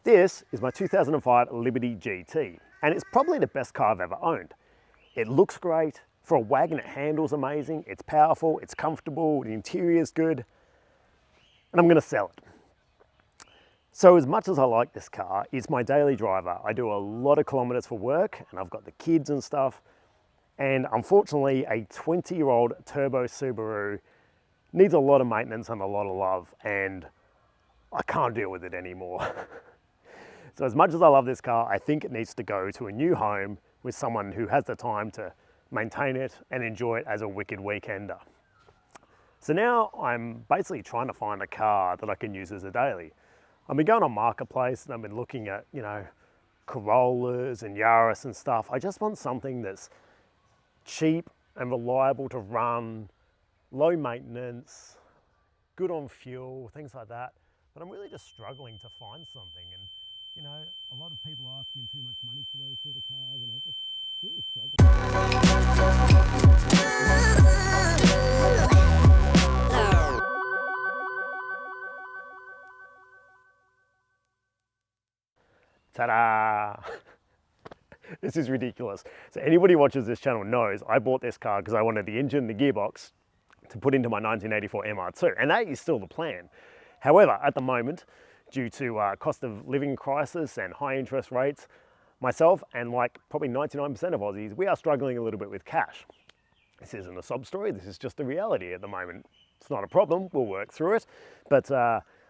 This is my 2005 Liberty GT, and it's probably the best car I've ever owned. It looks great. For a wagon, it handles amazing. It's powerful, it's comfortable, the interior's good, and I'm gonna sell it. So as much as I like this car, it's my daily driver. I do a lot of kilometers for work, and I've got the kids and stuff. And unfortunately, a 20-year-old turbo Subaru needs a lot of maintenance and a lot of love, and I can't deal with it anymore. So as much as I love this car, I think it needs to go to a new home with someone who has the time to maintain it and enjoy it as a wicked weekender. So now I'm basically trying to find a car that I can use as a daily. I've been going on Marketplace and I've been looking at, Corollas and Yaris and stuff. I just want something that's cheap and reliable to run, low maintenance, good on fuel, things like that. But I'm really just struggling to find something. And a lot of people are asking too much money for those sort of cars, and I just really struggle. Ta-da! This is ridiculous. So anybody who watches this channel knows I bought this car because I wanted the engine, the gearbox to put into my 1984 MR2, and that is still the plan. However, at the moment, due to cost of living crisis and high interest rates, myself and like probably 99% of Aussies, we are struggling a little bit with cash. This isn't a sob story, this is just the reality at the moment. It's not a problem, we'll work through it. But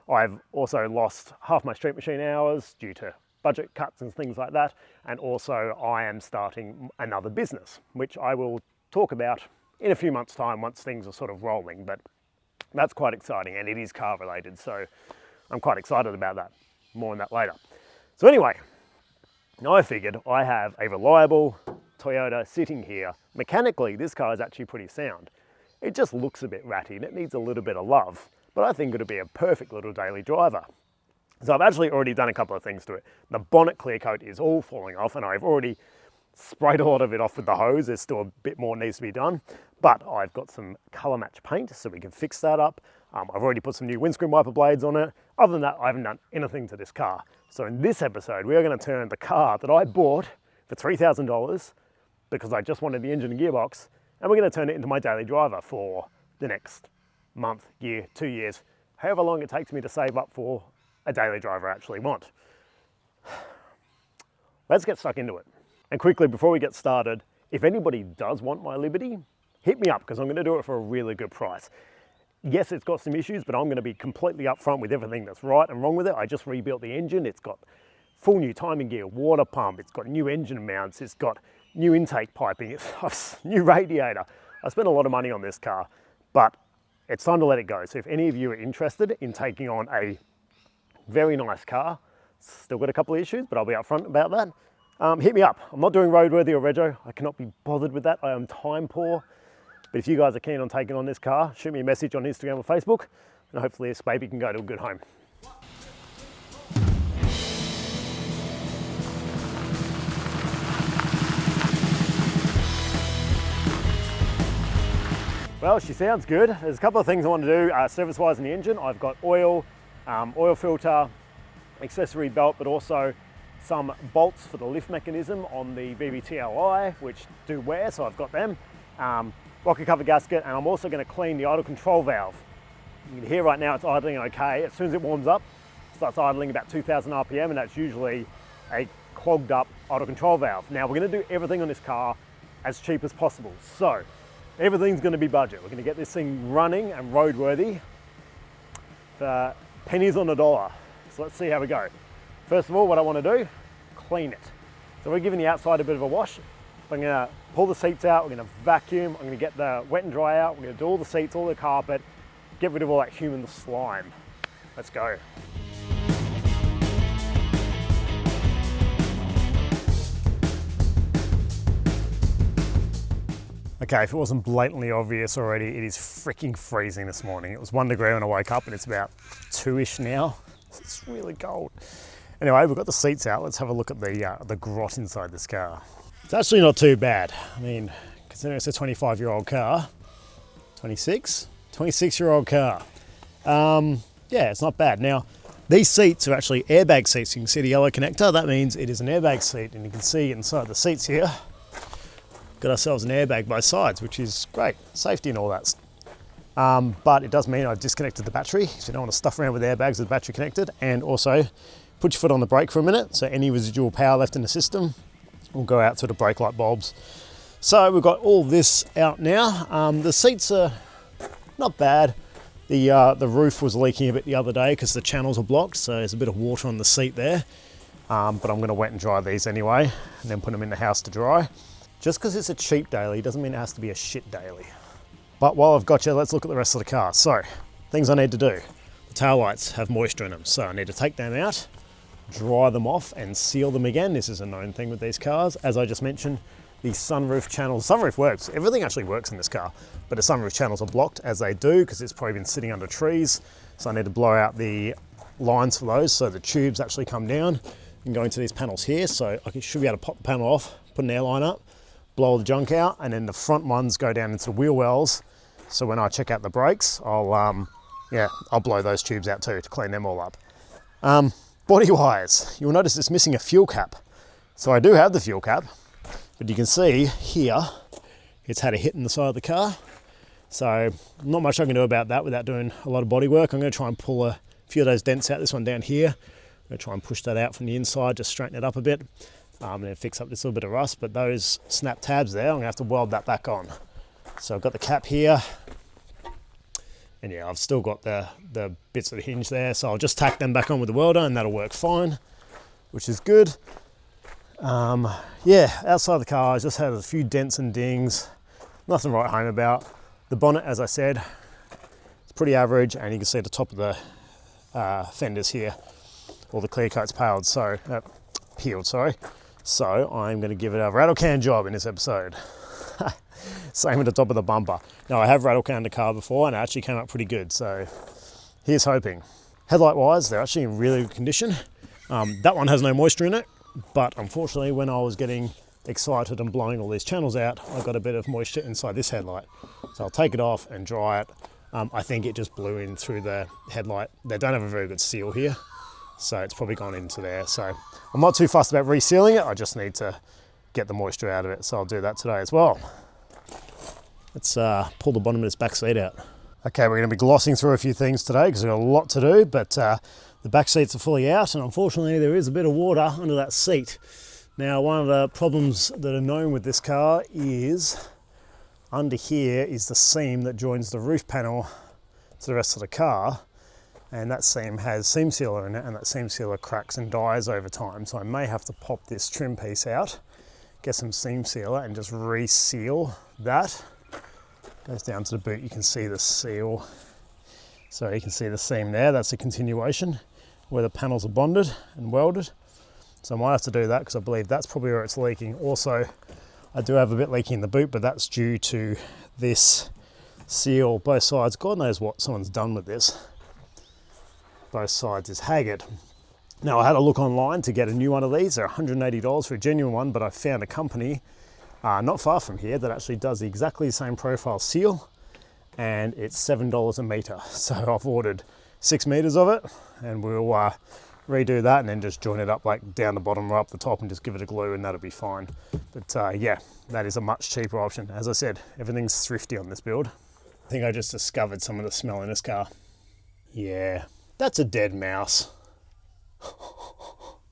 I've also lost half my street machine hours due to budget cuts and things like that. And also I am starting another business, which I will talk about in a few months' time once things are sort of rolling. But that's quite exciting, and it is car related, so I'm quite excited about that. More on that later. So anyway, I figured I have a reliable Toyota sitting here. Mechanically, this car is actually pretty sound. It just looks a bit ratty and it needs a little bit of love, but I think it'll be a perfect little daily driver. So I've actually already done a couple of things to it. The bonnet clear coat is all falling off, and I've already sprayed a lot of it off with the hose. There's still a bit more needs to be done, but I've got some color match paint so we can fix that up. I've already put some new windscreen wiper blades on it. Other than that, I haven't done anything to this car. So in this episode, we are going to turn the car that I bought for $3,000 because I just wanted the engine and gearbox, and we're going to turn it into my daily driver for the next month, year, 2 years, however long it takes me to save up for a daily driver I actually want. Let's get stuck into it. And quickly, before we get started, if anybody does want my Liberty, hit me up because I'm going to do it for a really good price. Yes, it's got some issues, but I'm going to be completely upfront with everything that's right and wrong with it. I just rebuilt the engine. It's got full new timing gear, water pump. It's got new engine mounts. It's got new intake piping. It's new radiator. I spent a lot of money on this car, but it's time to let it go. So if any of you are interested in taking on a very nice car, still got a couple of issues, but I'll be upfront about that. Hit me up. I'm not doing roadworthy or rego. I cannot be bothered with that. I am time poor. But if you guys are keen on taking on this car, shoot me a message on Instagram or Facebook, and hopefully this baby can go to a good home. Well, she sounds good. There's a couple of things I want to do service-wise in the engine. I've got oil filter, accessory belt, but also some bolts for the lift mechanism on the VVT-Li, which do wear, so I've got them. Rocket cover gasket, and I'm also going to clean the idle control valve. You can hear right now it's idling okay. As soon as it warms up, it starts idling about 2,000 RPM, and that's usually a clogged up idle control valve. Now we're going to do everything on this car as cheap as possible. So everything's going to be budget. We're going to get this thing running and roadworthy for pennies on the dollar. So let's see how we go. First of all, what I want to do, clean it. So we're giving the outside a bit of a wash. I'm going to pull the seats out, we're going to vacuum, I'm going to get the wet and dry out, we're going to do all the seats, all the carpet, get rid of all that human slime. Let's go. Okay, if it wasn't blatantly obvious already, it is freaking freezing this morning. It was 1 degree when I woke up and it's about 2-ish now. It's really cold. Anyway, we've got the seats out. Let's have a look at the grot inside this car. It's actually not too bad. I mean, considering it's a 25-year-old car, 26-year-old car. Yeah, it's not bad. Now, These seats are actually airbag seats. You can see the yellow connector. That means it is an airbag seat, and you can see inside the seats here, got ourselves an airbag both sides, which is great, safety and all that. But it does mean I've disconnected the battery, so you don't want to stuff around with airbags with the battery connected, and also put your foot on the brake for a minute, so any residual power left in the system will go out to the brake light bulbs. So we've got all this out now. The seats are not bad. The roof was leaking a bit the other day because the channels are blocked, so there's a bit of water on the seat there. But I'm going to wet and dry these anyway, and then put them in the house to dry. Just because it's a cheap daily doesn't mean it has to be a shit daily. But while I've got you, let's look at the rest of the car. So, things I need to do. The tail lights have moisture in them, so I need to take them out, dry them off, and seal them again. This is a known thing with these cars. As I just mentioned, the sunroof channels, sunroof works, everything actually works in this car, but the sunroof channels are blocked as they do because it's probably been sitting under trees. So I need to blow out the lines for those so the tubes actually come down and go into these panels here. So I should be able to pop the panel off, put an airline up, blow all the junk out, and then the front ones go down into the wheel wells. So when I check out the brakes, I'll blow those tubes out too to clean them all up. Body wise, you'll notice it's missing a fuel cap. So I do have the fuel cap, but you can see here, it's had a hit in the side of the car. So not much I can do about that without doing a lot of body work. I'm going to try and pull a few of those dents out. This one down here, I'm going to try and push that out from the inside, just straighten it up a bit, and then fix up this little bit of rust. But those snap tabs there, I'm going to have to weld that back on. So I've got the cap here, and yeah, I've still got the bits of the hinge there. So I'll just tack them back on with the welder, and that'll work fine, which is good. Yeah, outside the car, I just had a few dents and dings, nothing to write home about. The bonnet, as I said, it's pretty average, and you can see the top of the fenders here, all the clear coat's peeled, so I'm going to give it a rattle can job in this episode. Same with the top of the bumper. Now, I have rattle canned the car before, and it actually came up pretty good, so here's hoping. Headlight wise, they're actually in really good condition. That one has no moisture in it, but unfortunately when I was getting excited and blowing all these channels out, I got a bit of moisture inside this headlight. So I'll take it off and dry it. I think it just blew in through the headlight. They don't have a very good seal here, so it's probably gone into there. So I'm not too fussed about resealing it, I just need to get the moisture out of it, so I'll do that today as well. Let's pull the bottom of this back seat out. Okay, we're going to be glossing through a few things today because we've got a lot to do, but the back seats are fully out, and unfortunately there is a bit of water under that seat. Now, one of the problems that are known with this car is under here is the seam that joins the roof panel to the rest of the car, and that seam has seam sealer in it, and that seam sealer cracks and dies over time. So I may have to pop this trim piece out, get some seam sealer, and just reseal that. Goes down to the boot, you can see the seal. So you can see the seam there, that's a continuation where the panels are bonded and welded. So I might have to do that because I believe that's probably where it's leaking. Also, I do have a bit leaking in the boot, but that's due to this seal, both sides. God knows what someone's done with this. Both sides is haggard. Now, I had a look online to get a new one of these. They're $180 for a genuine one, but I found a company not far from here that actually does exactly the same profile seal, and it's $7 a meter. So I've ordered 6 meters of it, and we'll redo that and then just join it up like down the bottom or up the top and just give it a glue, and that'll be fine. But yeah, that is a much cheaper option. As I said, everything's thrifty on this build. I think I just discovered some of the smell in this car. Yeah, that's a dead mouse.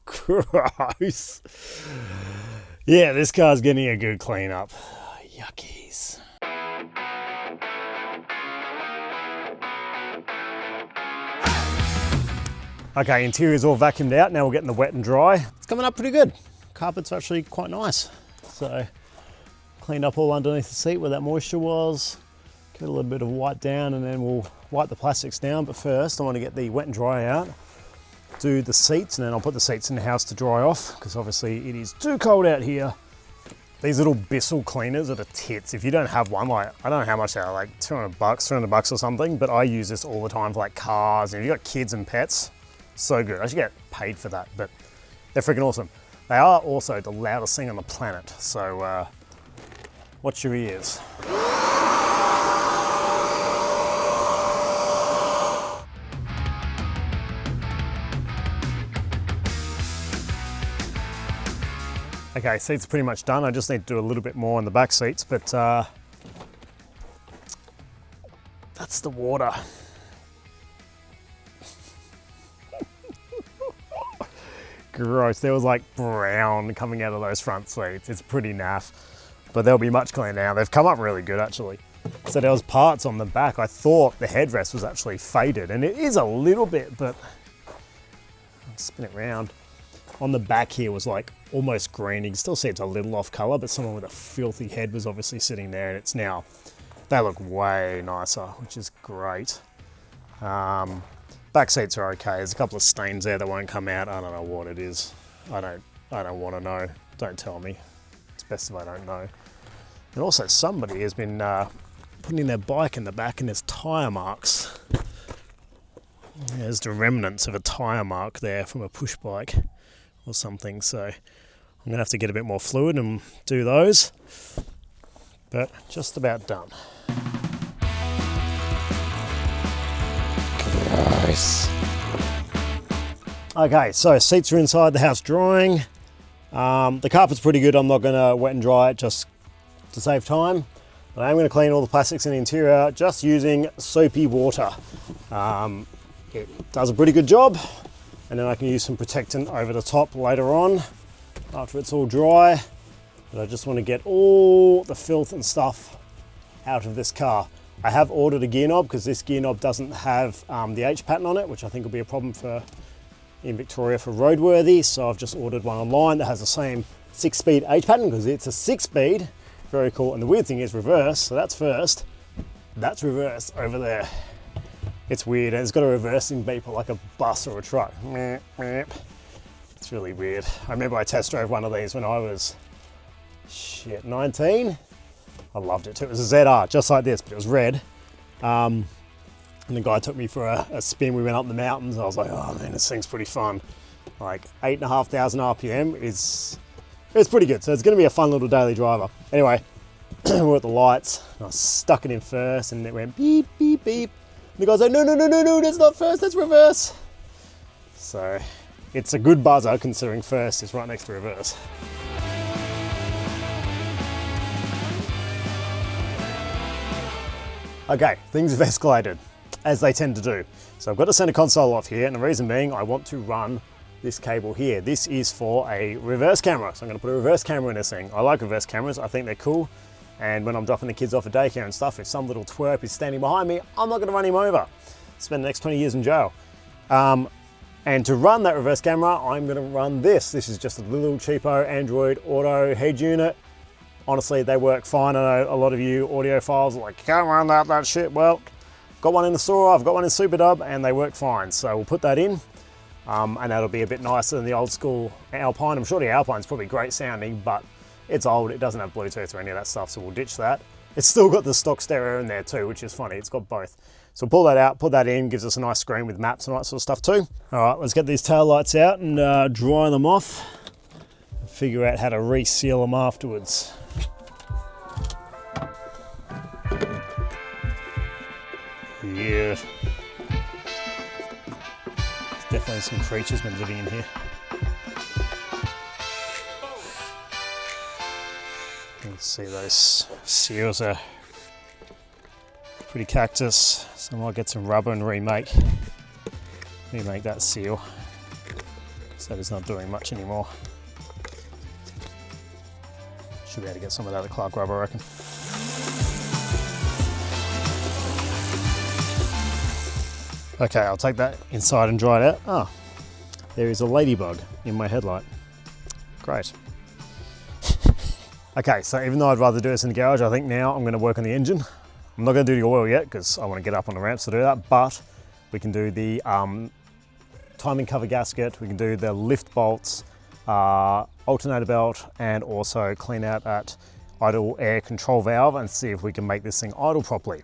Gross. Yeah, this car's getting a good clean up. Yuckies. Okay, interior's all vacuumed out. Now we're getting the wet and dry. It's coming up pretty good. Carpet's actually quite nice. So, cleaned up all underneath the seat where that moisture was. Get a little bit of white down, and then we'll wipe the plastics down. But first, I want to get the wet and dry out. Do the seats, and then I'll put the seats in the house to dry off because obviously it is too cold out here. These little Bissell cleaners are the tits. If you don't have one, like, I don't know how much they are, like $200 or something, but I use this all the time for like cars, and if you've got kids and pets, so good. I should get paid for that, but they're freaking awesome. They are also the loudest thing on the planet, so watch your ears. Okay, seats are pretty much done. I just need to do a little bit more on the back seats, but that's the water. Gross, there was like brown coming out of those front seats. It's pretty naff, but they'll be much cleaner now. They've come up really good actually. So there was parts on the back, I thought the headrest was actually faded, and it is a little bit, but I'll spin it around. On the back here was like almost green. You can still see it's a little off color, but someone with a filthy head was obviously sitting there, and it's now, they look way nicer, which is great. Back seats are okay. There's a couple of stains there that won't come out. I don't know what it is. I don't want to know. Don't tell me. It's best if I don't know. And also somebody has been putting their bike in the back and there's tyre marks. There's the remnants of a tyre mark there from a push bike or something. So I'm gonna have to get a bit more fluid and do those, but just about done. Nice. Okay, so seats are inside the house drying. The carpet's pretty good. I'm not gonna wet and dry it just to save time, but I am gonna clean all the plastics in the interior just using soapy water. It does a pretty good job, and then I can use some protectant over the top later on after it's all dry. But I just want to get all the filth and stuff out of this car. I have ordered a gear knob because this gear knob doesn't have the H pattern on it, which I think will be a problem in Victoria for roadworthy. So I've just ordered one online that has the same 6-speed H pattern because it's a 6-speed. Very cool. And the weird thing is reverse. So that's first. That's reverse over there. It's weird, and it's got a reversing beeper like a bus or a truck. It's really weird. I remember I test drove one of these when I was 19. I loved it too. It was a ZR, just like this, but it was red. And the guy took me for a spin. We went up the mountains. I was like, oh man, this thing's pretty fun. Like 8,500 RPM it's pretty good. So it's going to be a fun little daily driver. Anyway, we're at the lights. I stuck it in first, and it went beep, beep, beep. And the guy's like, no, that's not first, that's reverse. So it's a good buzzer considering first is right next to reverse. Okay, things have escalated, as they tend to do. So I've got the center console off here, and the reason being I want to run this cable here. This is for a reverse camera. So I'm gonna put a reverse camera in this thing. I like reverse cameras, I think they're cool. And when I'm dropping the kids off at daycare and stuff, if some little twerp is standing behind me, I'm not gonna run him over. Spend the next 20 years in jail. And to run that reverse camera, I'm gonna run this. This is just a little cheapo Android Auto head unit. Honestly, they work fine. I know a lot of you audiophiles are like, you can't run that shit. Well, got one in the store, I've got one in SuperDub, and they work fine. So we'll put that in, and that'll be a bit nicer than the old school Alpine. I'm sure the Alpine's probably great sounding, but it's old, it doesn't have Bluetooth or any of that stuff, so we'll ditch that. It's still got the stock stereo in there too, which is funny, it's got both. So pull that out, put that in, gives us a nice screen with maps and all that sort of stuff too. All right, let's get these tail lights out and dry them off. Figure out how to reseal them afterwards. Yeah. There's definitely some creatures been living in here. You can see those seals are pretty cactus, so I might get some rubber and remake that seal. So that is not doing much anymore. Should be able to get some of that at Clark Rubber, I reckon. Okay, I'll take that inside and dry it out. Oh, there is a ladybug in my headlight. Great. Okay, so even though I'd rather do this in the garage, I think now I'm going to work on the engine. I'm not going to do the oil yet because I want to get up on the ramps to do that, but we can do the timing cover gasket, we can do the lift bolts, alternator belt, and also clean out that idle air control valve and see if we can make this thing idle properly.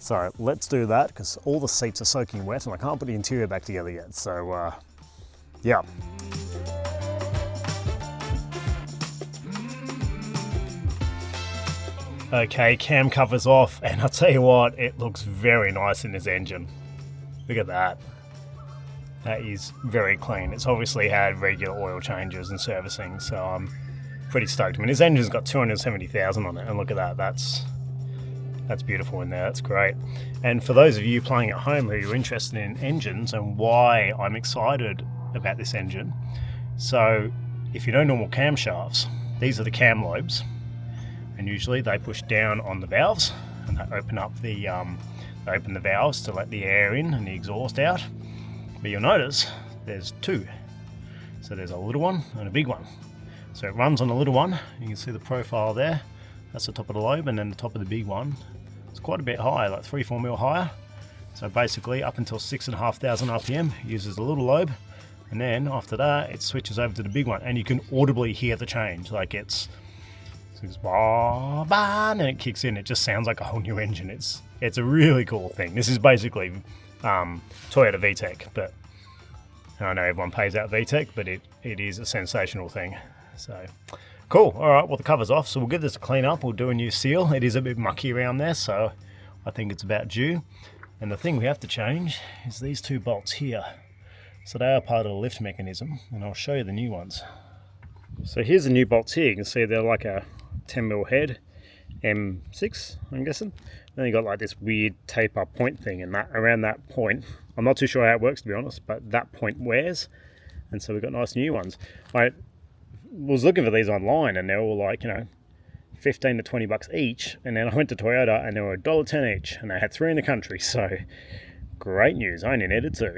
So let's do that because all the seats are soaking wet and I can't put the interior back together yet. So yeah. Okay, cam cover's off, and I'll tell you what, it looks very nice in this engine. Look at that. That is very clean. It's obviously had regular oil changes and servicing, so I'm pretty stoked. I mean, his engine's got 270,000 on it, and look at that. That's beautiful in there. That's great. And for those of you playing at home who are interested in engines and why I'm excited about this engine, so if you know normal camshafts, these are the cam lobes, and usually they push down on the valves and they open up the they open the valves to let the air in and the exhaust out. But you'll notice there's two. So there's a little one and a big one. So it runs on the little one. You can see the profile there. That's the top of the lobe, and then the top of the big one. It's quite a bit higher, like 3-4 mil higher. So basically up until 6,500 RPM, it uses the little lobe. And then after that, it switches over to the big one, and you can audibly hear the change. Like it's bah, bah, and it kicks in. It just sounds like a whole new engine. It's a really cool thing. This is basically Toyota VTEC, but I know everyone pays out VTEC, but it is a sensational thing. So cool. All right, well, the cover's off, so we'll give this a clean up. We'll do a new seal. It is a bit mucky around there, so I think it's about due. And the thing we have to change is these two bolts here. So they are part of the lift mechanism, and I'll show you the new ones. So here's the new bolts here. You can see they're like a 10mm head, M6, I'm guessing. Then you got like this weird taper point thing, and that around that point, I'm not too sure how it works to be honest, but that point wears, and so we've got nice new ones. I was looking for these online, and they're all like, you know, 15 to 20 bucks each, and then I went to Toyota and they were $1.10 each, and they had 3 in the country, so great news. I only needed 2.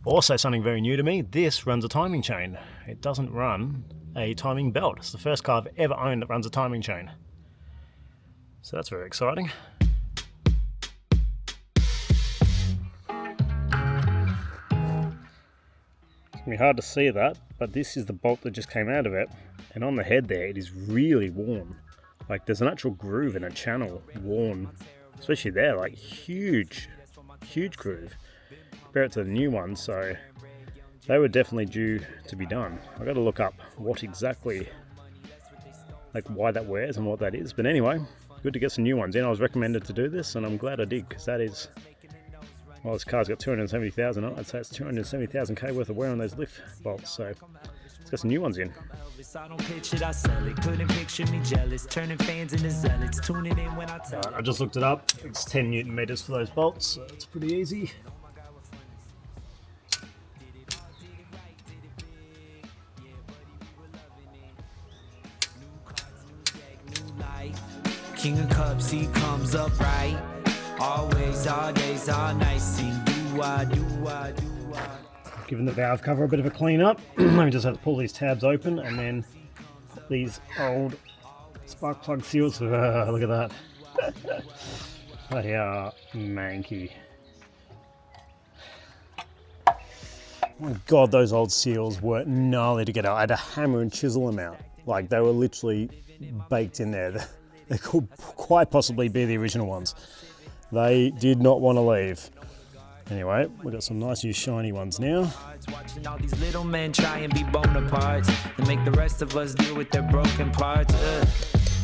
Also, something very new to me, this runs a timing chain. It doesn't run a timing belt. It's the first car I've ever owned that runs a timing chain. So that's very exciting. It's gonna be hard to see that, but this is the bolt that just came out of it. And on the head there, it is really worn. Like there's an actual groove in a channel worn, especially there, like huge groove. Compare it to the new one, so they were definitely due to be done. I got to look up what exactly, like why that wears and what that is. But anyway, good to get some new ones in. I was recommended to do this, and I'm glad I did, because that is, well, this car's got 270,000 on it. I'd say it's 270,000 K worth of wear on those lift bolts. So let's get some new ones in. I just looked it up. It's 10 Newton meters for those bolts, so it's pretty easy. King of Cups, he comes up right. Always, all days, all nights. Sing do I. Giving the valve cover a bit of a clean up. Let me just have to pull these tabs open, and then put these old spark plug seals. Look at that. They are manky. Oh my god, those old seals were gnarly to get out. I had to hammer and chisel them out. Like they were literally baked in there. They could quite possibly be the original ones. They did not want to leave. Anyway, we've got some nice new shiny ones now. Watching all these little men try and be Bonapartes and make the rest of us deal with their broken parts.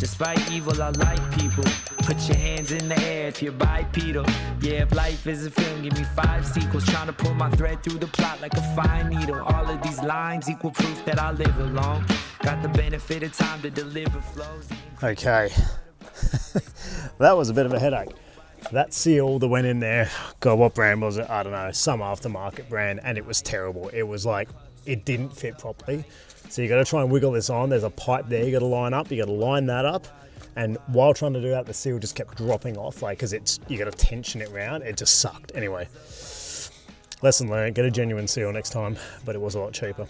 Despite evil, I like people. Put your hands in the air if you're bipedal. Yeah, if life is a film, give me 5 sequels. Trying to pull my thread through the plot like a fine needle. All of these lines equal proof that I live alone. Got the benefit of time to deliver flows. Okay, that was a bit of a headache. That seal that went in there, God, what brand was it? I don't know, some aftermarket brand, and it was terrible. It was like, it didn't fit properly. So you got to try and wiggle this on. There's a pipe there you got to line up. You got to line that up. And while trying to do that, the seal just kept dropping off, like, because it's, you got to tension it round. It just sucked. Anyway, lesson learned, get a genuine seal next time, but it was a lot cheaper.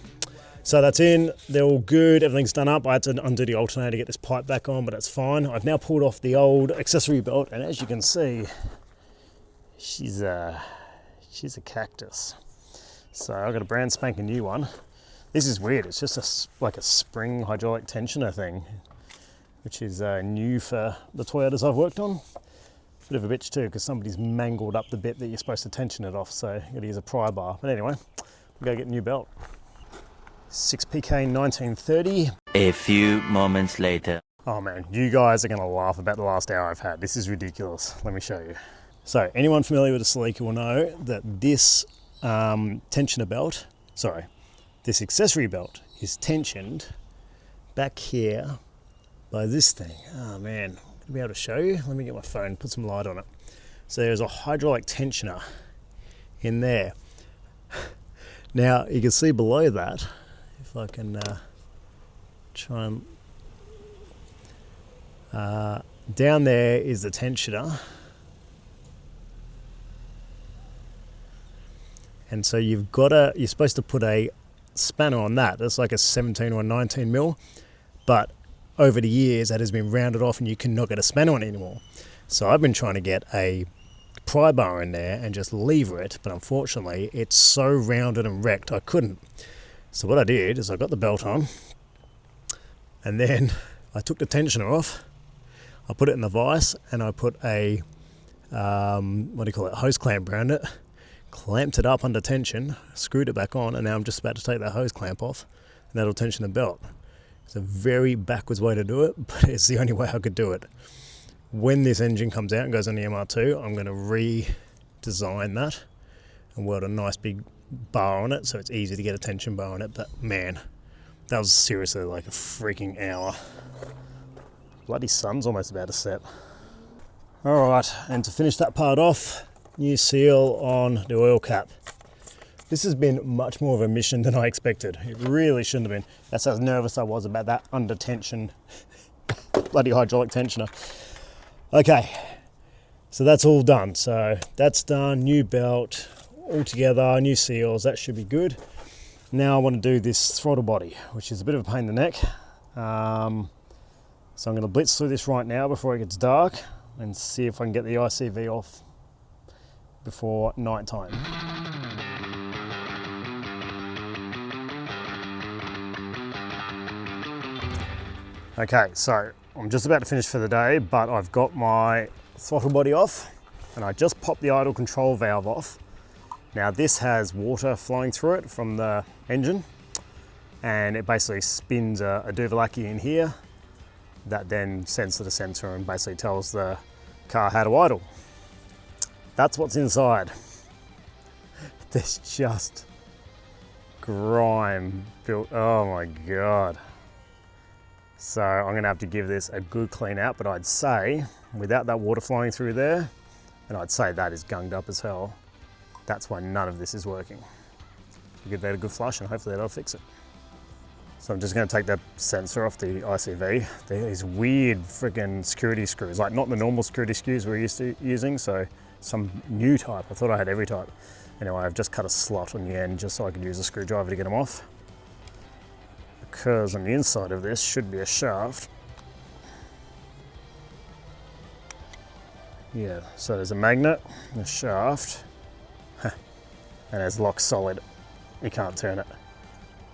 So that's in, they're all good, everything's done up. I had to undo the alternator to get this pipe back on, but it's fine. I've now pulled off the old accessory belt, and as you can see, she's a cactus. So I've got a brand spanking new one. This is weird, it's just like a spring hydraulic tensioner thing, which is new for the Toyotas I've worked on. Bit of a bitch too, because somebody's mangled up the bit that you're supposed to tension it off, so you gotta use a pry bar. But anyway, we're gonna get a new belt. 6PK 1930. A few moments later. Oh man, you guys are gonna laugh about the last hour I've had. This is ridiculous. Let me show you. So anyone familiar with a Celica will know that this tensioner belt, sorry, this accessory belt is tensioned back here by this thing. Oh man, I'll be able to show you. Let me get my phone, put some light on it. So there's a hydraulic tensioner in there. Now you can see below that, if I can try and, down there is the tensioner. And so you're supposed to put a spanner on that. That's like a 17 or a 19 mil, but over the years that has been rounded off and you cannot get a spanner on it anymore. So I've been trying to get a pry bar in there and just lever it, but unfortunately it's so rounded and wrecked I couldn't. So what I did is I got the belt on, and then I took the tensioner off, I put it in the vise, and I put a hose clamp around it, clamped it up under tension, screwed it back on, and now I'm just about to take that hose clamp off, and that'll tension the belt. It's a very backwards way to do it, but it's the only way I could do it. When this engine comes out and goes on the MR2, I'm going to redesign that and weld a nice big bar on it so it's easy to get a tension bar on it. But man, that was seriously like a freaking hour. Bloody sun's almost about to set. Alright, and to finish that part off, new seal on the oil cap. This has been much more of a mission than I expected. It really shouldn't have been. That's how nervous I was about that under tension, bloody hydraulic tensioner. Okay, so that's all done. So that's done, new belt, all together, new seals, that should be good. Now I want to do this throttle body, which is a bit of a pain in the neck. So I'm going to blitz through this right now before it gets dark and see if I can get the ICV off before night time. Okay, so I'm just about to finish for the day, but I've got my throttle body off and I just popped the idle control valve off. Now this has water flowing through it from the engine, and it basically spins a Duvalaki in here that then sends to the sensor and basically tells the car how to idle. That's what's inside. There's just grime built, oh my God. So I'm gonna have to give this a good clean out, but I'd say without that water flowing through there, and I'd say that is gunged up as hell, that's why none of this is working. I'll give that a good flush and hopefully that'll fix it. So I'm just gonna take the sensor off the ICV. These weird freaking security screws, like not the normal security screws we're used to using, so some new type. I thought I had every type. Anyway, I've just cut a slot on the end just so I could use a screwdriver to get them off. Because on the inside of this should be a shaft. Yeah, so there's a magnet, a shaft, and it's locked solid. You can't turn it.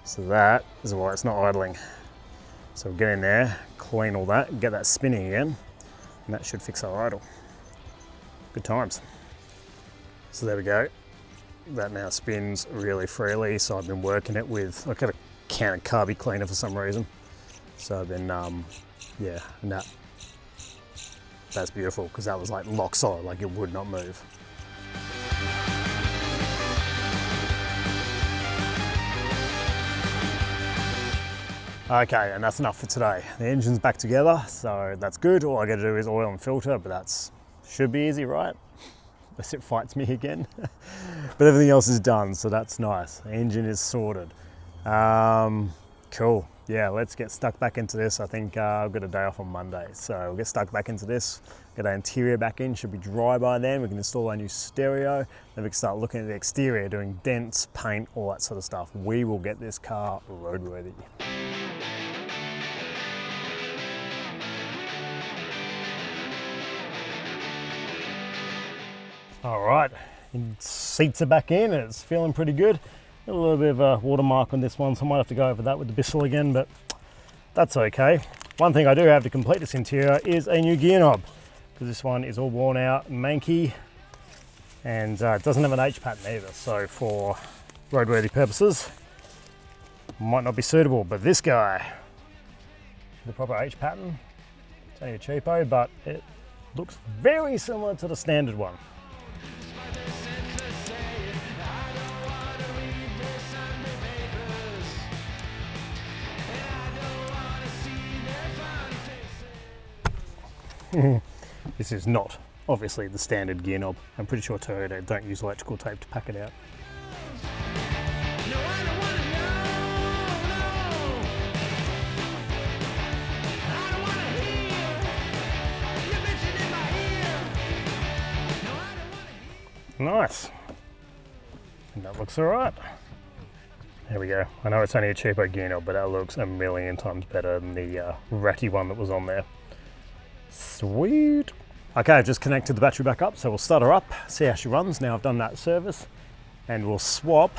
So that is why it's not idling. So we'll get in there, clean all that, get that spinning again, and that should fix our idle. Good times. So there we go. That now spins really freely, so I've been working it with, I've got a can of carby cleaner for some reason. So I've been, yeah, and that's beautiful because that was like lock solid, like it would not move. Okay, and that's enough for today. The engine's back together, so that's good. All I got to do is oil and filter, but that's should be easy, right? Unless it fights me again. But everything else is done, so that's nice. The engine is sorted. Cool. Yeah, let's get stuck back into this. I think I've got a day off on Monday, so we'll get stuck back into this. Get our interior back in, should be dry by then. We can install our new stereo. Then we can start looking at the exterior, doing dents, paint, all that sort of stuff. We will get this car roadworthy. All right, seats are back in. It's feeling pretty good. A little bit of a watermark on this one, so I might have to go over that with the Bissell again, but that's okay. One thing I do have to complete this interior is a new gear knob, because this one is all worn out, manky, and it doesn't have an H pattern either. So for roadworthy purposes, might not be suitable. But this guy, the proper H pattern, it's only a cheapo, but it looks very similar to the standard one. This is not obviously the standard gear knob. I'm pretty sure Toyota don't use electrical tape to pack it out. Nice. And that looks alright. There we go. I know it's only a cheapo gear knob, but that looks a million times better than the ratty one that was on there. Sweet. Okay, I've just connected the battery back up, so we'll start her up, see how she runs. Now I've done that service, and we'll swap.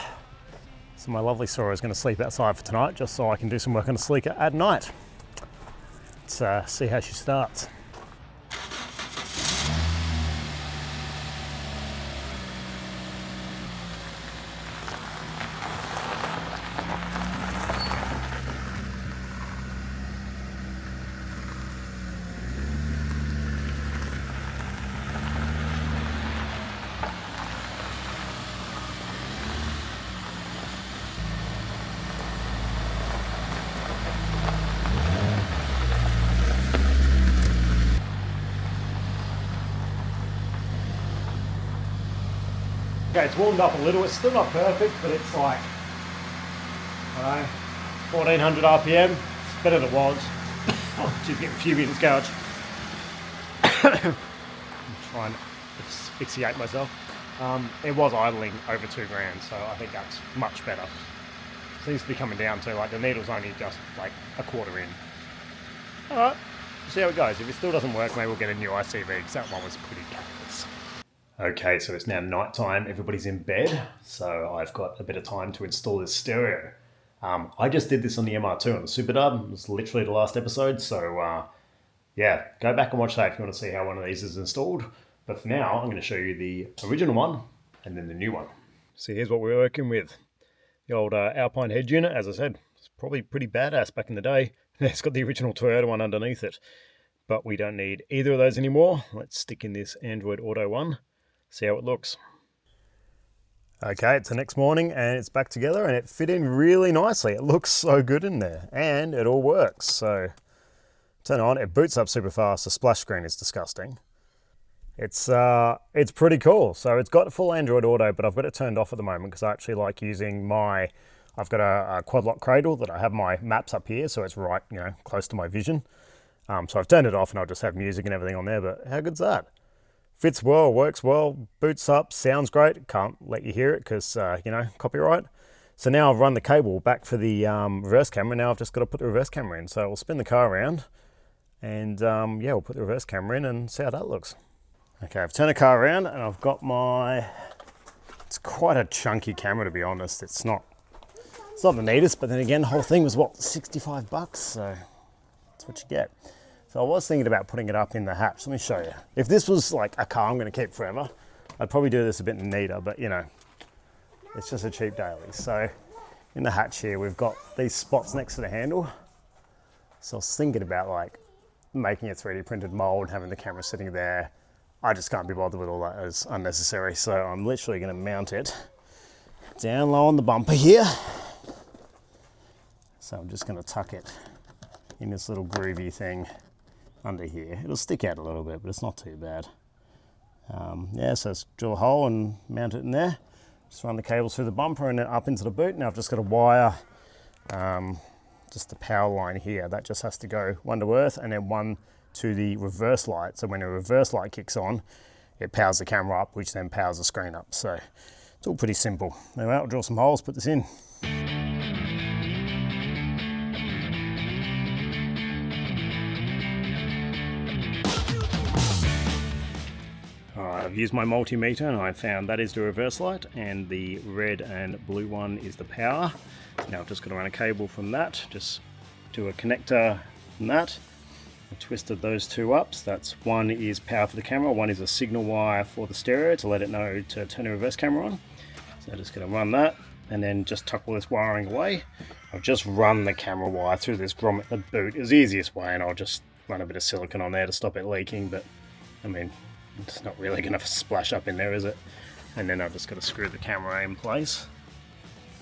So my lovely Sora is going to sleep outside for tonight, just so I can do some work on the Celica at night. Let's see how she starts. Okay, it's warmed up a little. It's still not perfect, but it's like, I don't know, 1400 RPM. It's better than it was. Just getting fumy couch. I'm trying to asphyxiate myself. It was idling over 2 grand, so I think that's much better. Seems to be coming down to, like, the needle's only just like a quarter in. Alright, see how it goes. If it still doesn't work, maybe we'll get a new ICV, because that one was pretty cactus. Okay, so it's now night time. Everybody's in bed, so I've got a bit of time to install this stereo. I just did this on the MR2 on the Super Dub. It was literally the last episode, so yeah, go back and watch that if you want to see how one of these is installed. But for now, I'm going to show you the original one and then the new one. So here's what we're working with. The old Alpine head unit, as I said, it's probably pretty badass back in the day. It's got the original Toyota one underneath it, but we don't need either of those anymore. Let's stick in this Android Auto one. See how it looks. Okay, it's the next morning and it's back together and it fit in really nicely. It looks so good in there and it all works. So turn it on, it boots up super fast. The splash screen is disgusting. It's pretty cool. So it's got full Android Auto, but I've got it turned off at the moment because I actually like using I've got a quad lock cradle that I have my maps up here, so it's right, close to my vision. So I've turned it off and I'll just have music and everything on there, but how good's that? Fits well, works well, boots up, sounds great. Can't let you hear it because, copyright. So now I've run the cable back for the reverse camera. Now I've just got to put the reverse camera in. So we'll spin the car around and we'll put the reverse camera in and see how that looks. Okay, I've turned the car around and I've got it's quite a chunky camera, to be honest. It's not the neatest, but then again, the whole thing was what, $65? So that's what you get. So I was thinking about putting it up in the hatch. Let me show you. If this was like a car I'm going to keep forever, I'd probably do this a bit neater, but it's just a cheap daily. So in the hatch here, we've got these spots next to the handle. So I was thinking about like making a 3D printed mold, having the camera sitting there. I just can't be bothered with all that. It's unnecessary. So I'm literally going to mount it down low on the bumper here. So I'm just going to tuck it in this little groovy thing under here. It'll stick out a little bit, but it's not too bad. So let's drill a hole and mount it in there. Just run the cables through the bumper and then up into the boot. Now I've just got to wire just the power line here. That just has to go one to earth and then one to the reverse light. So when the reverse light kicks on, it powers the camera up, which then powers the screen up. So it's all pretty simple. Now I'll drill some holes, put this in. I've used my multimeter and I found that is the reverse light and the red and blue one is the power. Now I've just got to run a cable from that, just do a connector from that. I twisted those two up. So that's one is power for the camera, one is a signal wire for the stereo to let it know to turn the reverse camera on. So I'm just going to run that and then just tuck all this wiring away. I've just run the camera wire through this grommet at the boot. It's the easiest way, and I'll just run a bit of silicone on there to stop it leaking, but I mean, it's not really going to splash up in there, is it? And then I've just got to screw the camera in place.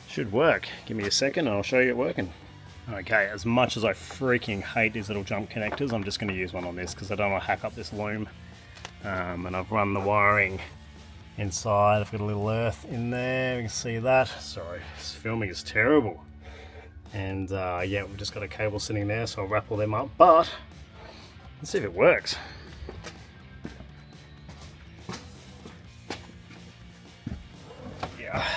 Should work. Give me a second and I'll show you it working. Okay, as much as I freaking hate these little jump connectors, I'm just going to use one on this because I don't want to hack up this loom. And I've run the wiring inside. I've got a little earth in there, you can see that. Sorry, this filming is terrible. And yeah, we've just got a cable sitting there, so I'll wrap all them up, but let's see if it works. Yeah.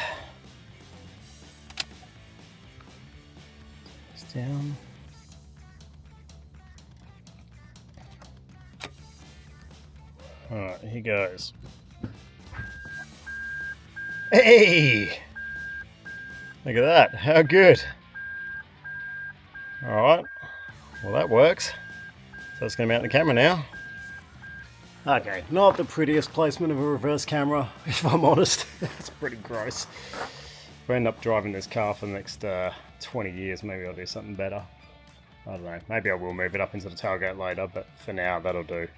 It's down. Alright, here goes. Hey! Look at that, how good. Alright, well that works. So it's going to mount the camera now. Okay, not the prettiest placement of a reverse camera, if I'm honest. It's pretty gross. If I end up driving this car for the next 20 years, maybe I'll do something better. I don't know, maybe I will move it up into the tailgate later, but for now that'll do.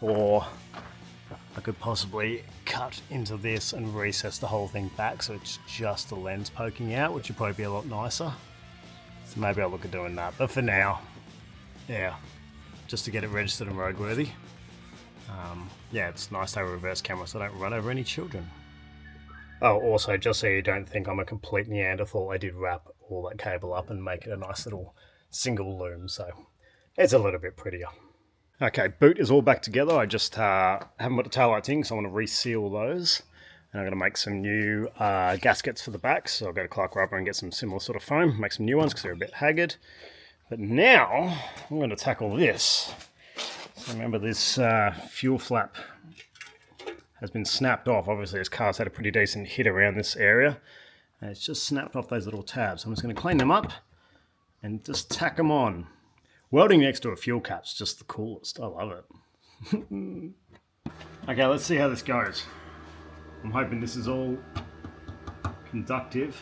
Or I could possibly cut into this and recess the whole thing back so it's just the lens poking out, which would probably be a lot nicer. So maybe I'll look at doing that, but for now, yeah, just to get it registered and roadworthy. Yeah, it's nice to have a reverse camera so I don't run over any children. Oh, also, just so you don't think I'm a complete Neanderthal, I did wrap all that cable up and make it a nice little single loom, so it's a little bit prettier. Okay, boot is all back together. I just haven't got the taillights in, so I want to reseal those. And I'm going to make some new gaskets for the back, so I'll go to Clark Rubber and get some similar sort of foam, make some new ones because they're a bit haggard. But now, I'm going to tackle this. So remember this fuel flap has been snapped off. Obviously this car's had a pretty decent hit around this area. And it's just snapped off those little tabs. I'm just going to clean them up and just tack them on. Welding next to a fuel cap's just the coolest. I love it. Okay, let's see how this goes. I'm hoping this is all conductive.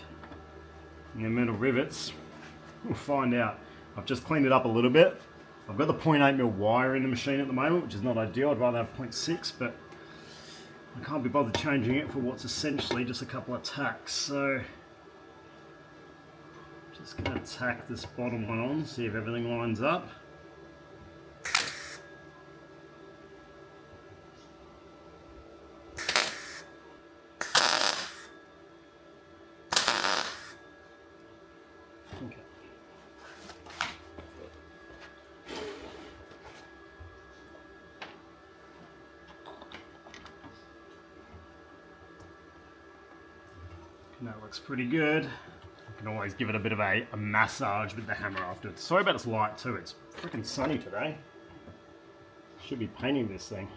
And the metal rivets, we'll find out. I've just cleaned it up a little bit. I've got the 0.8mm wire in the machine at the moment, which is not ideal. I'd rather have 0.6, but I can't be bothered changing it for what's essentially just a couple of tacks. So, just going to tack this bottom one on, see if everything lines up. Okay. That looks pretty good. I can always give it a bit of a massage with the hammer afterwards. Sorry about this light too, it's freaking sunny today. Should be painting this thing.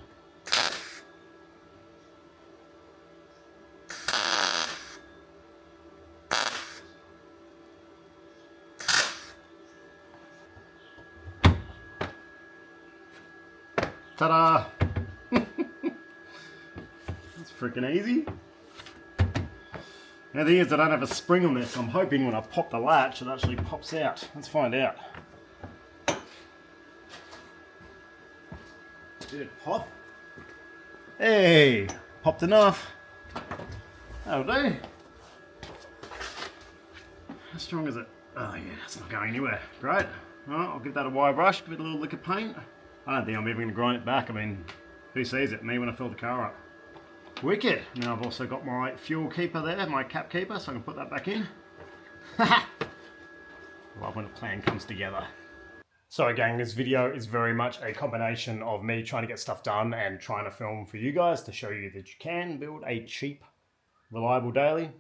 Ta-da! That's freaking easy. Now the thing is, I don't have a spring on this. I'm hoping when I pop the latch, it actually pops out. Let's find out. Did it pop? Hey, popped enough. That'll do. How strong is it? Oh yeah, it's not going anywhere. Great. Alright, I'll give that a wire brush, give it a little lick of paint. I don't think I'm even going to grind it back. I mean, who sees it? Me when I fill the car up. Wicked. Now I've also got my fuel keeper there, my cap keeper, so I can put that back in. Love when a plan comes together. So again, this video is very much a combination of me trying to get stuff done and trying to film for you guys to show you that you can build a cheap, reliable daily.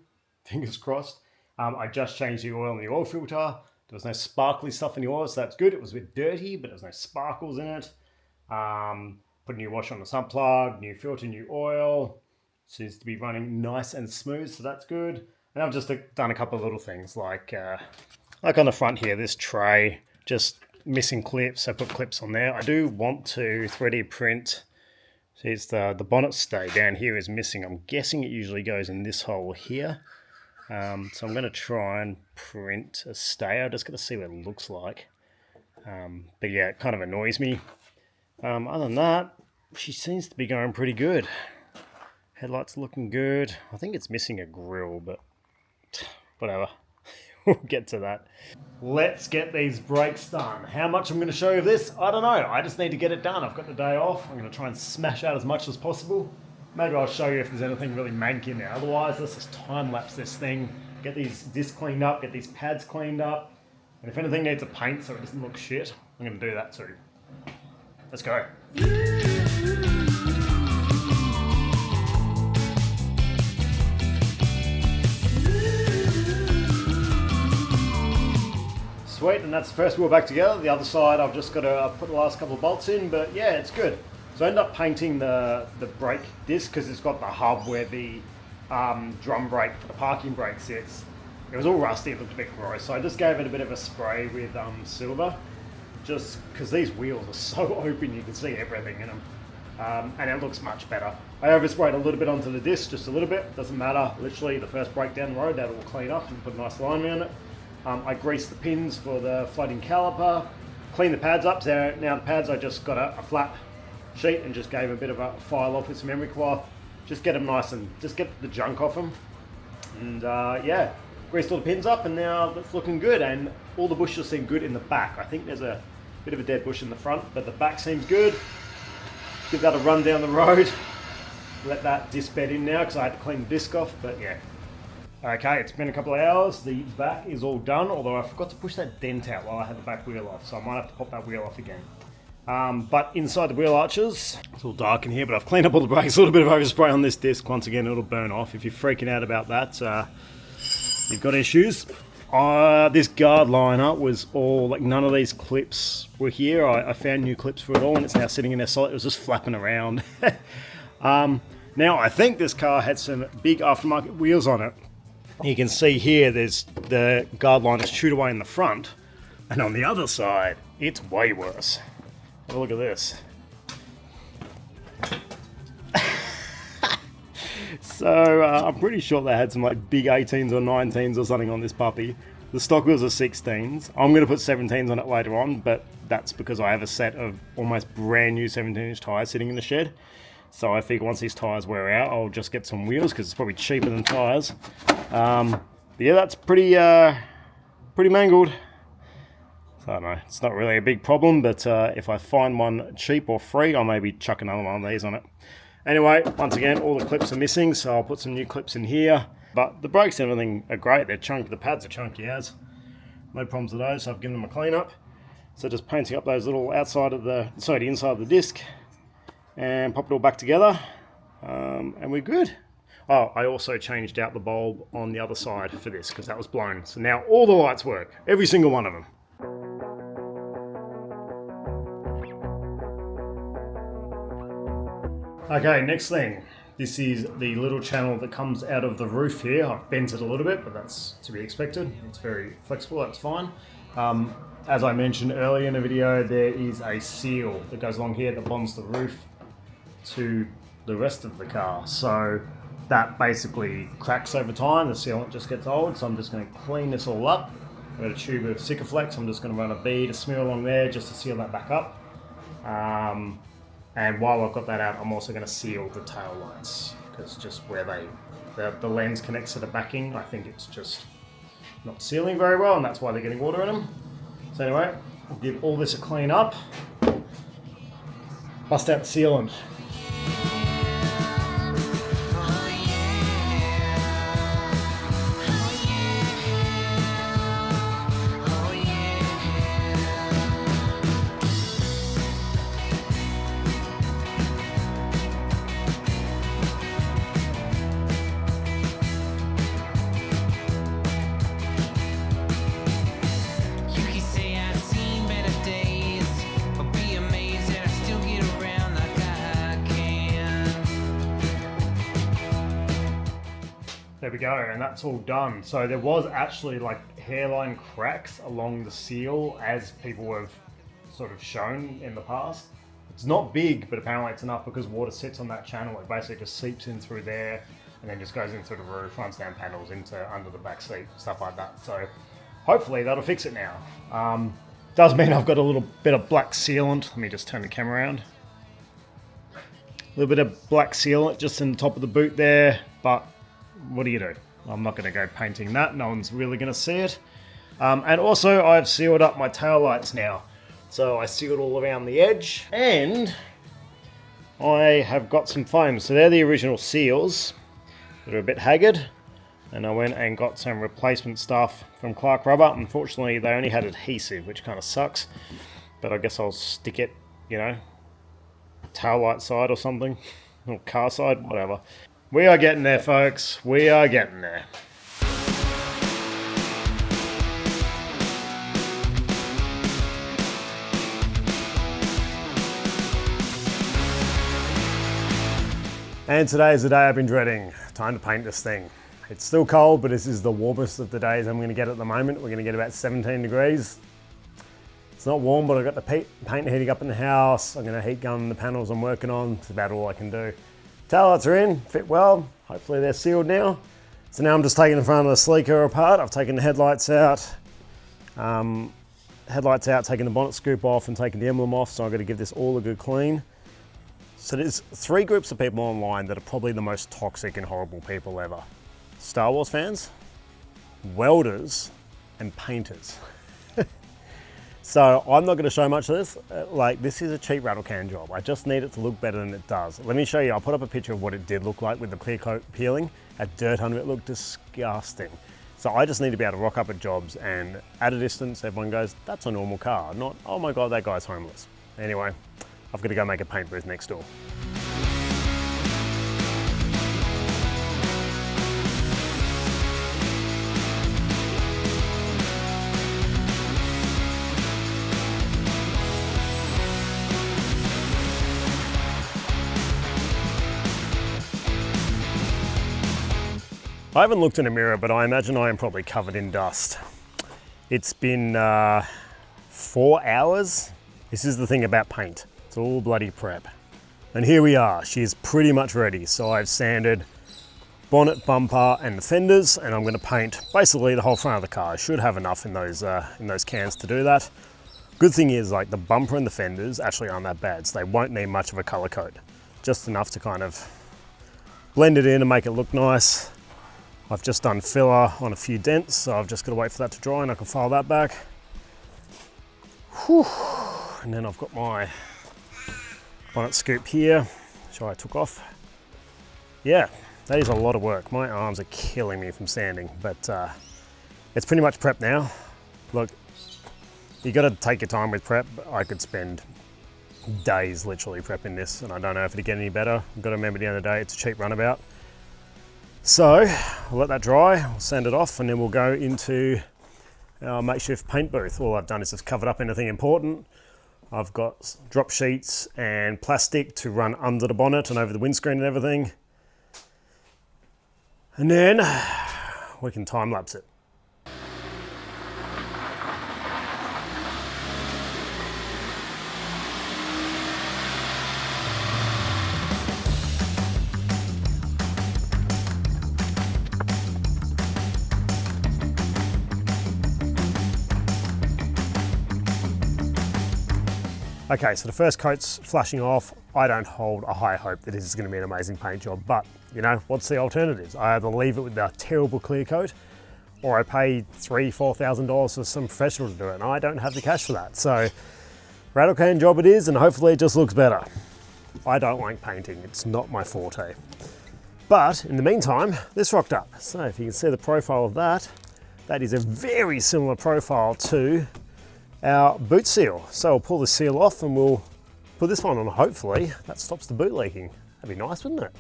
Fingers crossed. I just changed the oil in the oil filter. There was no sparkly stuff in the oil, so that's good. It was a bit dirty, but there was no sparkles in it. Put a new washer on the sump plug, new filter, new oil. Seems to be running nice and smooth, so that's good. And I've just done a couple of little things, like on the front here, this tray, just missing clips, so put clips on there. I do want to 3D print. See, it's the bonnet stay down here is missing. I'm guessing it usually goes in this hole here. So I'm going to try and print a stay. I'm just going to see what it looks like. But yeah, it kind of annoys me. Other than that, she seems to be going pretty good. Headlights looking good. I think it's missing a grille, but whatever. we'll get to that. Let's get these brakes done. How much I'm going to show you of this, I don't know. I just need to get it done. I've got the day off. I'm going to try and smash out as much as possible. Maybe I'll show you if there's anything really manky in there. Otherwise, let's just time lapse this thing, get these discs cleaned up, get these pads cleaned up. And if anything needs a paint so it doesn't look shit, I'm going to do that too. Let's go. Sweet, and that's the first wheel back together. The other side I've just got to put the last couple of bolts in, but yeah, it's good. So I ended up painting the brake disc because it's got the hub where the drum brake for the parking brake sits. It was all rusty, it looked a bit gross, so I just gave it a bit of a spray with silver, just because these wheels are so open you can see everything in them, and it looks much better. I oversprayed a little bit onto the disc, just a little bit, doesn't matter, literally the first brake down the road, that'll clean up and put a nice line around it. I greased the pins for the floating caliper, cleaned the pads up, so now the pads I just got a flat sheet and just gave a bit of a file off with some emery cloth, just get them nice and just get the junk off them, and yeah, greased all the pins up and now it's looking good, and all the bushes seem good in the back. I think there's a bit of a dead bush in the front, but the back seems good. Give that a run down the road, let that disc bed in now because I had to clean the disc off, but yeah. Okay, it's been a couple of hours, the back is all done, although I forgot to push that dent out while I had the back wheel off, so I might have to pop that wheel off again. But inside the wheel arches, it's all dark in here, but I've cleaned up all the brakes, a little bit of overspray on this disc, once again it'll burn off. If you're freaking out about that, you've got issues. This guard liner was all, like none of these clips were here. I found new clips for it all and it's now sitting in there solid, it was just flapping around. Now I think this car had some big aftermarket wheels on it. You can see here there's the guard liner chewed away in the front, and on the other side it's way worse. Have a look at this. So I'm pretty sure they had some like big 18s or 19s or something on this puppy. The stock wheels are 16s. I'm going to put 17s on it later on, but that's because I have a set of almost brand new 17-inch tyres sitting in the shed. So I figure once these tyres wear out, I'll just get some wheels because it's probably cheaper than tyres. Yeah, that's pretty mangled. So I don't know, it's not really a big problem, but if I find one cheap or free, I'll maybe chuck another one of these on it. Anyway, once again, all the clips are missing, so I'll put some new clips in here. But the brakes and everything are great. They're chunky, the pads are chunky as. No problems with those, so I've given them a clean up. So just painting up those little outside of the inside of the disc, and pop it all back together, and we're good. Oh, I also changed out the bulb on the other side for this because that was blown. So now all the lights work, every single one of them. Okay, next thing. This is the little channel that comes out of the roof here. I've bent it a little bit, but that's to be expected. It's very flexible, that's fine. As I mentioned earlier in the video, there is a seal that goes along here that bonds the roof to the rest of the car. So that basically cracks over time, the sealant just gets old, so I'm just going to clean this all up. I've got a tube of Sikaflex, I'm just going to run a bead, a smear along there just to seal that back up. And while I've got that out, I'm also going to seal the tail lights, because just where the lens connects to the backing, I think it's just not sealing very well, and that's why they're getting water in them. So anyway, I'll give all this a clean up, bust out the sealant. There we go, and that's all done. So there was actually like hairline cracks along the seal, as people have sort of shown in the past. It's not big, but apparently it's enough because water sits on that channel. It basically just seeps in through there and then just goes in through the roof, runs down panels into under the back seat, stuff like that. So hopefully that'll fix it now. Does mean I've got a little bit of black sealant. Let me just turn the camera around. A little bit of black sealant just in the top of the boot there, but what do you do? I'm not going to go painting that. No one's really going to see it. And also I've sealed up my tail lights now. So I sealed all around the edge, and I have got some foam. So they're the original seals that are a bit haggard. And I went and got some replacement stuff from Clark Rubber. Unfortunately, they only had adhesive, which kind of sucks. But I guess I'll stick it, you know, tail light side or something, or car side, whatever. We are getting there, folks. We are getting there. And today is the day I've been dreading. Time to paint this thing. It's still cold, but this is the warmest of the days I'm going to get at the moment. We're going to get about 17 degrees. It's not warm, but I've got the paint heating up in the house. I'm going to heat gun the panels I'm working on. It's about all I can do. Tail lights are in, fit well. Hopefully they're sealed now. So now I'm just taking the front of the Celica apart. I've taken the headlights out. Taking the bonnet scoop off and taking the emblem off. So I've got to give this all a good clean. So there's three groups of people online that are probably the most toxic and horrible people ever. Star Wars fans, welders, and painters. So I'm not going to show much of this. This is a cheap rattle can job. I just need it to look better than it does. Let me show you. I'll put up a picture of what it did look like with the clear coat peeling. Had dirt under it, looked disgusting. So I just need to be able to rock up at jobs and at a distance everyone goes, that's a normal car, not, oh my God, that guy's homeless. Anyway, I've got to go make a paint booth next door. I haven't looked in a mirror, but I imagine I am probably covered in dust. It's been 4 hours. This is the thing about paint. It's all bloody prep. And here we are. She's pretty much ready. So I've sanded bonnet, bumper, and the fenders, and I'm going to paint basically the whole front of the car. I should have enough in those cans to do that. Good thing is, like, the bumper and the fenders actually aren't that bad, so they won't need much of a color coat. Just enough to kind of blend it in and make it look nice. I've just done filler on a few dents, so I've just got to wait for that to dry and I can file that back. Whew. And then I've got my bonnet scoop here, which I took off. Yeah, that is a lot of work. My arms are killing me from sanding, but it's pretty much prep now. Look, you got to take your time with prep. I could spend days literally prepping this, and I don't know if it'll get any better. I've got to remember at the end of the day, it's a cheap runabout. So I'll let that dry, I'll sand it off, and then we'll go into our makeshift paint booth. All I've done is just covered up anything important. I've got drop sheets and plastic to run under the bonnet and over the windscreen and everything. And then we can time lapse it. Okay, so the first coat's flashing off. I don't hold a high hope that this is going to be an amazing paint job, but you know, what's the alternatives? I either leave it with a terrible clear coat, or I pay $3,000-4,000 for some professional to do it, and I don't have the cash for that. So, rattle can job it is, and hopefully it just looks better. I don't like painting, it's not my forte. But in the meantime, this rocked up. So if you can see the profile of that, that is a very similar profile to our boot seal. So we'll pull the seal off and we'll put this one on. Hopefully that stops the boot leaking. That'd be nice, wouldn't it?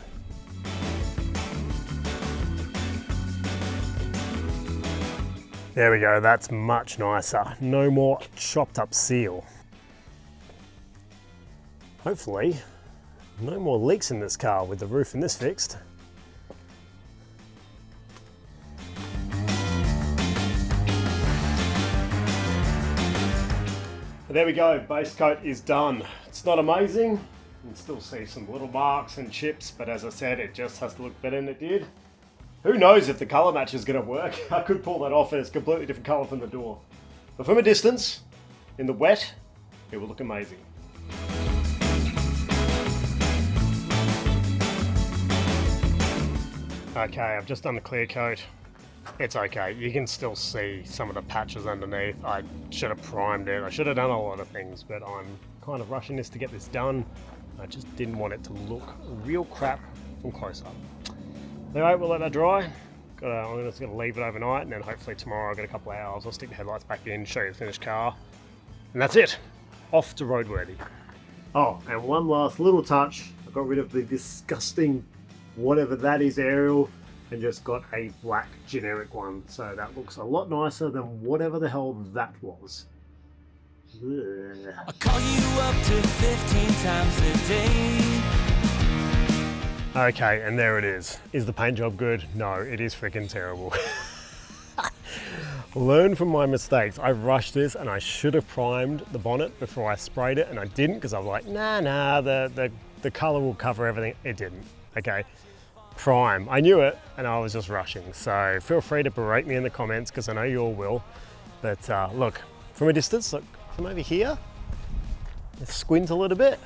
There we go, that's much nicer. No more chopped up seal. Hopefully no more leaks in this car with the roof and this fixed. There we go, base coat is done. It's not amazing. You can still see some little marks and chips, but as I said, it just has to look better than it did. Who knows if the color match is gonna work? I could pull that off and it's a completely different color from the door. But from a distance, in the wet, it will look amazing. Okay, I've just done the clear coat. it's okay. You can still see some of the patches underneath. I should have primed it. I should have done a lot of things, but I'm kind of rushing this to get this done. I just didn't want it to look real crap from close up. Anyway, we'll let that dry. I'm just going to leave it overnight, and then hopefully tomorrow I'll get a couple of hours. I'll stick the headlights back in, show you the finished car, and that's it. Off to roadworthy. Oh, and one last little touch. I got rid of the disgusting whatever that is aerial and just got a black generic one. So that looks a lot nicer than whatever the hell that was. Ugh. I call you up to 15 times a day. Okay, and there it is. Is the paint job good? No, it is freaking terrible. Learn from my mistakes. I rushed this and I should have primed the bonnet before I sprayed it, and I didn't because I was like, nah, the color will cover everything. It didn't. Okay, prime. I knew it and I was just rushing. So feel free to berate me in the comments because I know you all will. But look, from a distance, look from over here, squint a little bit.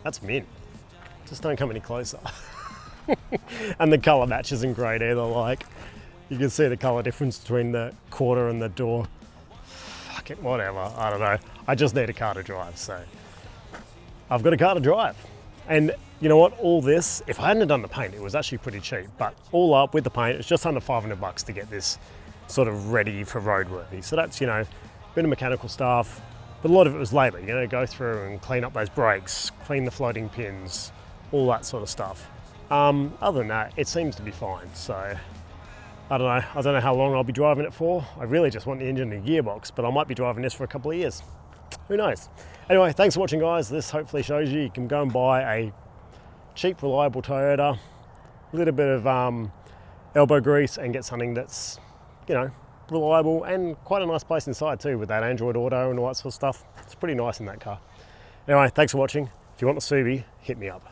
That's mint. Just don't come any closer. And the color match isn't great either. Like, you can see the color difference between the quarter and the door. Fuck it, whatever, I don't know. I just need a car to drive, so I've got a car to drive. And you know what, all this, if I hadn't done the paint, it was actually pretty cheap, but all up with the paint, it's just under 500 bucks to get this sort of ready for roadworthy. So that's, you know, a bit of mechanical stuff, but a lot of it was labor, you know, go through and clean up those brakes, clean the floating pins, all that sort of stuff. Other than that, it seems to be fine, so I don't know how long I'll be driving it for. I really just want the engine and gearbox, but I might be driving this for a couple of years. Who knows? Anyway, thanks for watching, guys. This hopefully shows you can go and buy a cheap, reliable Toyota, a little bit of elbow grease, and get something that's, you know, reliable and quite a nice place inside too, with that Android Auto and all that sort of stuff. It's pretty nice in that car. Anyway, thanks for watching. If you want the Subi, hit me up.